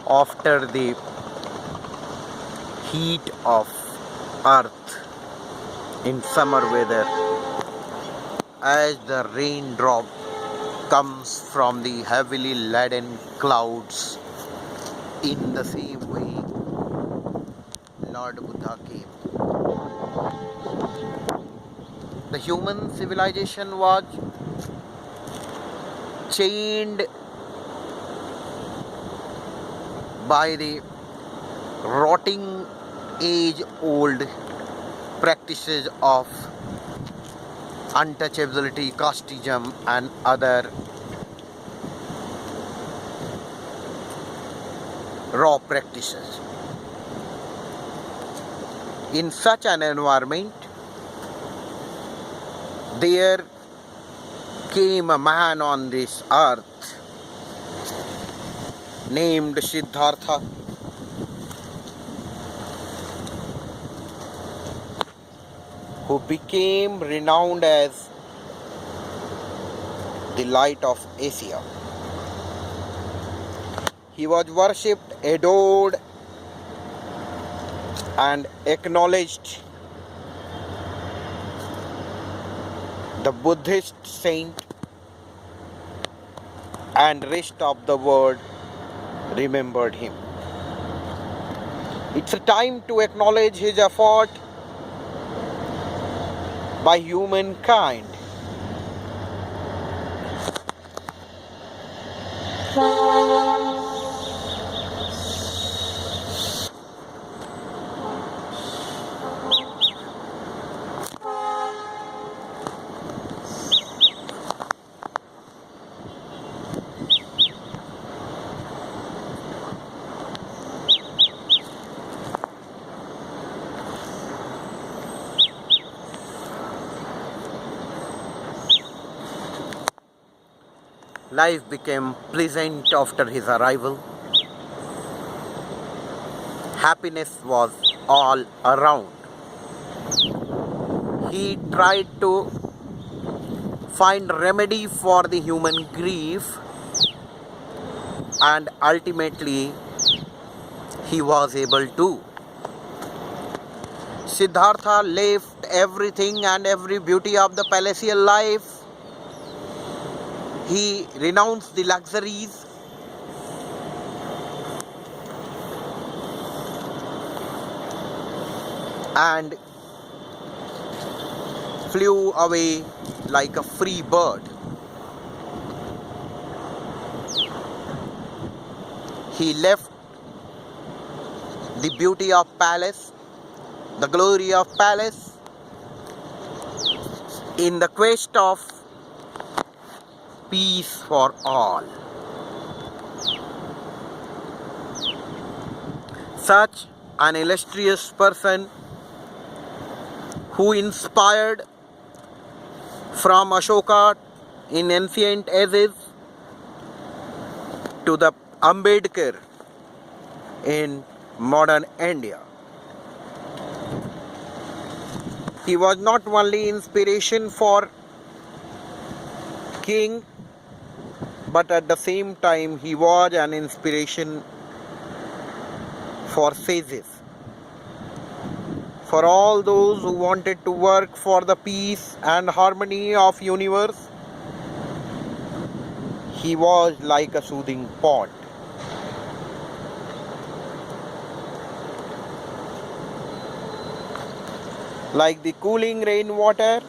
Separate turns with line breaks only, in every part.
after the heat of earth in summer weather, as the raindrop comes from the heavily laden clouds, in the same way Lord Buddha came. The human civilization was chained by the rotting age-old practices of untouchability, casteism and other raw practices. In such an environment, there came a man on this earth named Siddhartha, who became renowned as the light of Asia. He was worshipped, adored and acknowledged the Buddhist saint, and rest of the world remembered him. It's a time to acknowledge his effort by humankind. Life became pleasant after his arrival. Happiness was all around. He tried to find remedy for the human grief, and ultimately he was able to. Siddhartha left everything and every beauty of the palatial life. He renounced the luxuries and flew away like a free bird. He left the beauty of palace, the glory of palace, in the quest of peace for all. Such an illustrious person, who inspired from Ashoka in ancient ages to the Ambedkar in modern India. He was not only inspiration for king, but at the same time he was an inspiration for sages, for all those who wanted to work for the peace and harmony of universe. He was like a soothing pot. Like the cooling rainwater,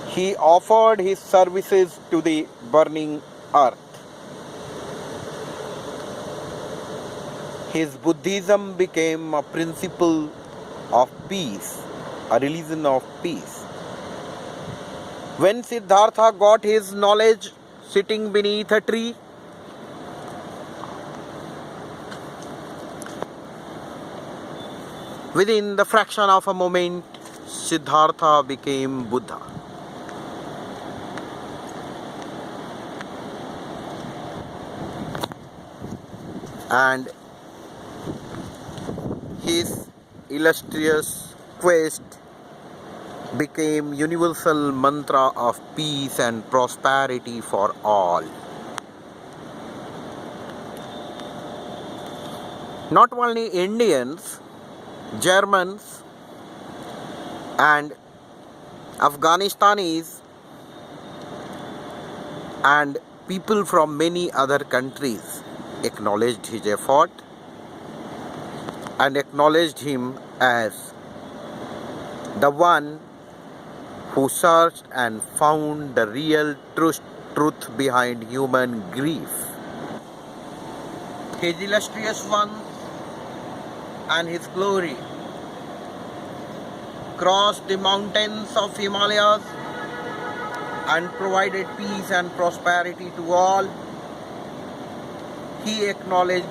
he offered his services to the burning earth. His Buddhism became a principle of peace, a religion of peace. When Siddhartha got his knowledge sitting beneath a tree, within the fraction of a moment, Siddhartha became Buddha. And his illustrious quest became universal mantra of peace and prosperity for all. Not only Indians, Germans and Afghanistanis and people from many other countries acknowledged his effort and acknowledged him as the one who searched and found the real truth behind human grief. His illustrious one and his glory crossed the mountains of Himalayas and provided peace and prosperity to all. He acknowledged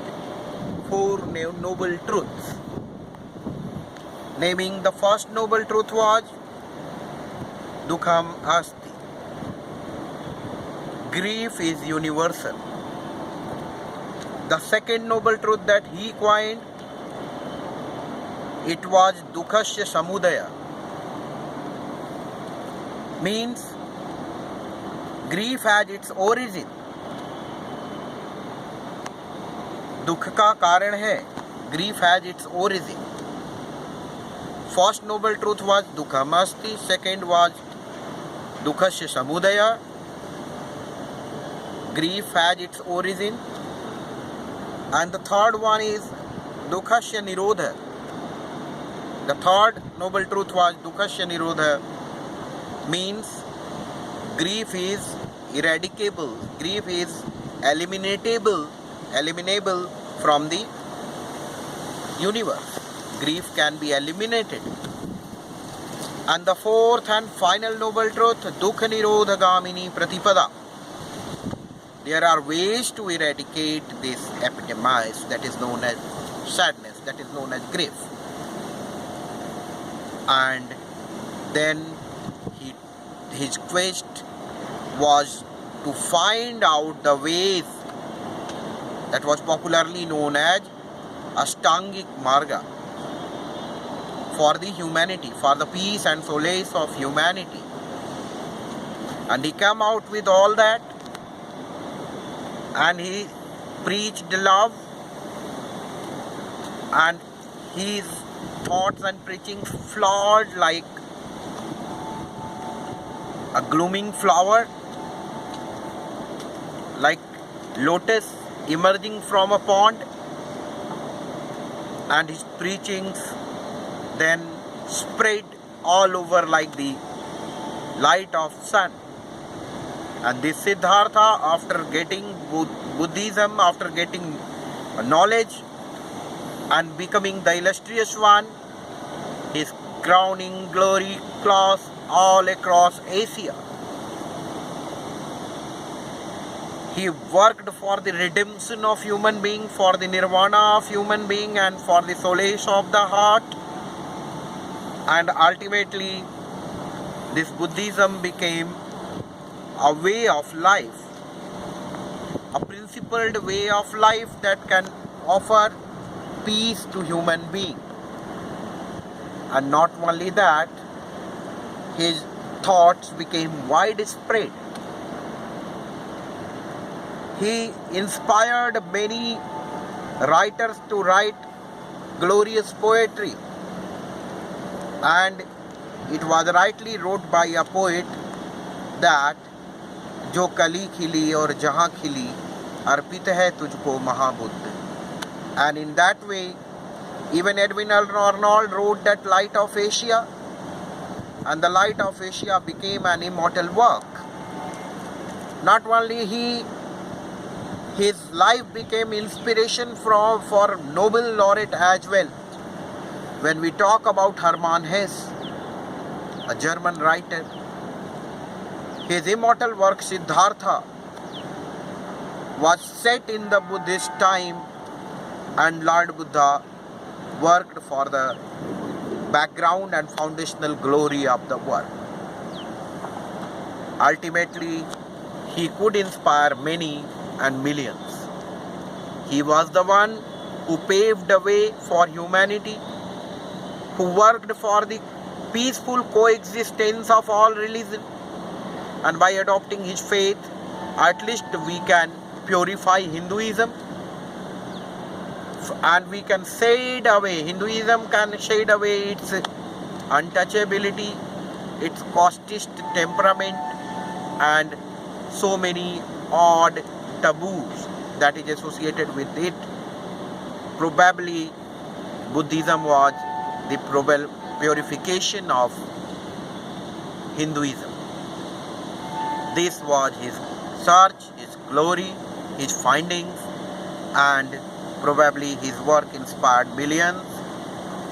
four noble truths, naming the first noble truth was Dukham Asti. Grief is universal. The second noble truth that he coined, it was Dukhasya Samudaya, means grief has its origin. दुख का कारण है, grief has its origin. First noble truth was Dukham Asti, second was Dukhasya Samudaya. Grief has its origin. And the third one is Dukhasya Nirodha. The third noble truth was Dukhasya Nirodha, means grief is eradicable, grief is eliminable from the universe. Grief can be eliminated. And the fourth and final noble truth, Dukha Nirodha Gamini Pratipada. There are ways to eradicate this epidemic that is known as sadness, that is known as grief. And then his quest was to find out the ways that was popularly known as Ashtangik Marga for the humanity, for the peace and solace of humanity. And he came out with all that, and he preached love, and his thoughts and preachings flowed like a blooming flower, like lotus emerging from a pond. And his preachings then spread all over like the light of sun. And this Siddhartha, after getting Buddhism, after getting knowledge and becoming the illustrious one, his crowning glory crossed all across Asia. He worked for the redemption of human being, for the nirvana of human being, and for the solace of the heart. And ultimately, this Buddhism became a way of life, a principled way of life that can offer peace to human being. And not only that, his thoughts became widespread. He inspired many writers to write glorious poetry, and it was rightly wrote by a poet that जो कली खिली और जहाँ खिली अर्पित है तुझको महाबुद्ध. And in that way, even Edwin Arnold wrote that Light of Asia, and the Light of Asia became an immortal work. Not only his life became inspiration for Nobel laureate as well. When we talk about Hermann Hesse, a German writer, his immortal work Siddhartha was set in the Buddhist time, and Lord Buddha worked for the background and foundational glory of the work. Ultimately, he could inspire many and millions. He was the one who paved the way for humanity, who worked for the peaceful coexistence of all religions. And by adopting his faith, at least we can purify Hinduism and we can shade away, Hinduism can shade away its untouchability, its casteist temperament, and so many odd taboos that is associated with it. Probably Buddhism was the purification of Hinduism. This was his search, his glory, his findings, and probably his work inspired millions,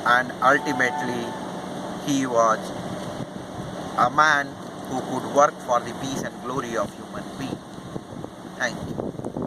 and ultimately he was a man who could work for the peace and glory of human beings. Thank you.